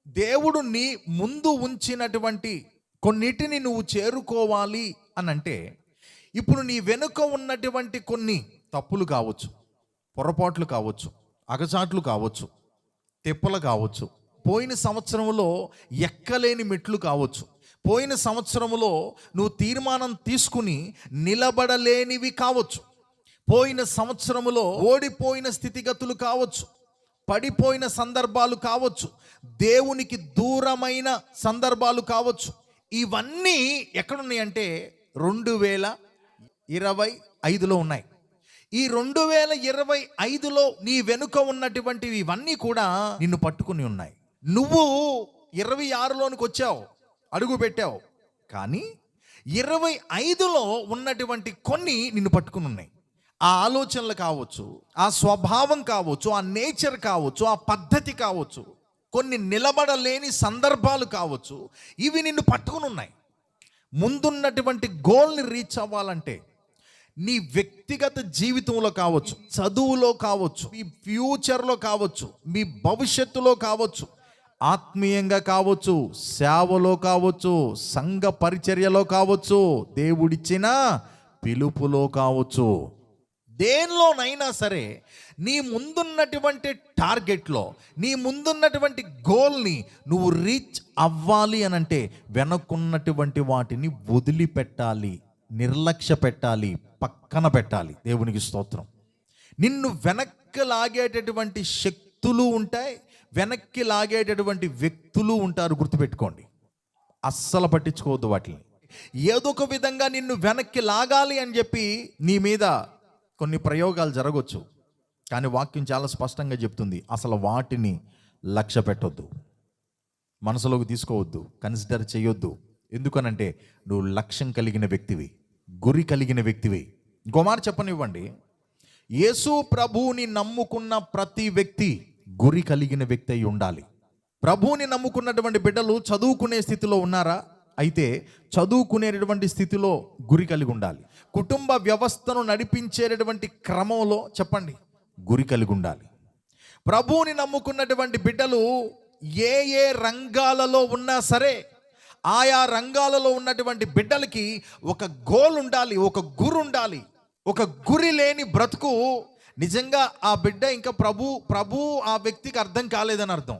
దేవుడు నీ ముందు ఉంచినటువంటి కొన్నిటిని నువ్వు చేరుకోవాలి అని అంటే, ఇప్పుడు నీ వెనుక ఉన్నటువంటి కొన్ని తప్పులు కావచ్చు, పొరపాట్లు కావచ్చు, అగచాట్లు కావచ్చు, తెప్పలు కావచ్చు, పోయిన సంవత్సరంలో ఎక్కలేని మెట్లు కావచ్చు, పోయిన సంవత్సరంలో నువ్వు తీర్మానం తీసుకుని నిలబడలేనివి కావచ్చు, పోయిన సంవత్సరములో ఓడిపోయిన స్థితిగతులు కావచ్చు, పడిపోయిన సందర్భాలు కావచ్చు, దేవునికి దూరమైన సందర్భాలు కావచ్చు. ఇవన్నీ ఎక్కడున్నాయంటే 2025లో ఉన్నాయి. ఈ 2025లో నీ వెనుక ఉన్నటువంటివి ఇవన్నీ కూడా నిన్ను పట్టుకుని ఉన్నాయి. నువ్వు 26లోనికి వచ్చావు, అడుగు పెట్టావు, కానీ 25లో ఉన్నటువంటి కొన్ని నిన్ను పట్టుకుని ఉన్నాయి. ఆ ఆలోచనలు కావచ్చు, ఆ స్వభావం కావచ్చు, ఆ నేచర్ కావచ్చు, ఆ పద్ధతి కావచ్చు, కొన్ని నిలబడలేని సందర్భాలు కావచ్చు, ఇవి నిన్ను పట్టుకుని ఉన్నాయి. ముందున్నటువంటి గోల్ని రీచ్ అవ్వాలంటే నీ వ్యక్తిగత జీవితంలో కావచ్చు, చదువులో కావచ్చు, మీ ఫ్యూచర్లో కావచ్చు, మీ భవిష్యత్తులో కావచ్చు, ఆత్మీయంగా కావచ్చు, సేవలో కావచ్చు, సంఘ పరిచర్యలో కావచ్చు, దేవుడిచ్చిన పిలుపులో కావచ్చు, దేనిలోనైనా సరే నీ ముందున్నటువంటి టార్గెట్లో, నీ ముందున్నటువంటి గోల్ని నువ్వు రీచ్ అవ్వాలి అని అంటే వెనక్కున్నటువంటి వాటిని వదిలిపెట్టాలి, నిర్లక్ష్య పెట్టాలి, పక్కన పెట్టాలి. దేవునికి స్తోత్రం. నిన్ను వెనక్కి లాగేటటువంటి శక్తులు ఉంటాయి, వెనక్కి లాగేటటువంటి వ్యక్తులు ఉంటారు. గుర్తుపెట్టుకోండి, అస్సలు పట్టించుకోవద్దు వాటిని. ఏదో ఒక విధంగా నిన్ను వెనక్కి లాగాలి అని చెప్పి నీ మీద కొన్ని ప్రయోగాలు జరగవచ్చు, కానీ వాక్యం చాలా స్పష్టంగా చెప్తుంది, అసలు వాటిని లక్ష్య పెట్టొద్దు, మనసులోకి తీసుకోవద్దు, కన్సిడర్ చేయొద్దు. ఎందుకనంటే నువ్వు లక్ష్యం కలిగిన వ్యక్తివి, గురి కలిగిన వ్యక్తివి. ఇంకో మాట చెప్పనివ్వండి, యేసు ప్రభువుని నమ్ముకున్న ప్రతి వ్యక్తి గురి కలిగిన వ్యక్తి అయి ఉండాలి. ప్రభువుని నమ్ముకున్నటువంటి బిడ్డలు చదువుకునే స్థితిలో ఉన్నారా? అయితే చదువుకునేటటువంటి స్థితిలో గురి కలిగి ఉండాలి. కుటుంబ వ్యవస్థను నడిపించేటటువంటి క్రమంలో చెప్పండి, గురి కలిగి ఉండాలి. ప్రభువుని నమ్ముకున్నటువంటి బిడ్డలు ఏ ఏ రంగాలలో ఉన్నా సరే, ఆయా రంగాలలో ఉన్నటువంటి బిడ్డలకి ఒక గోల్ ఉండాలి, ఒక గురి ఉండాలి. ఒక గురి లేని బ్రతుకు నిజంగా ఆ బిడ్డ ఇంకా ప్రభు ఆ వ్యక్తికి అర్థం కాలేదని అర్థం.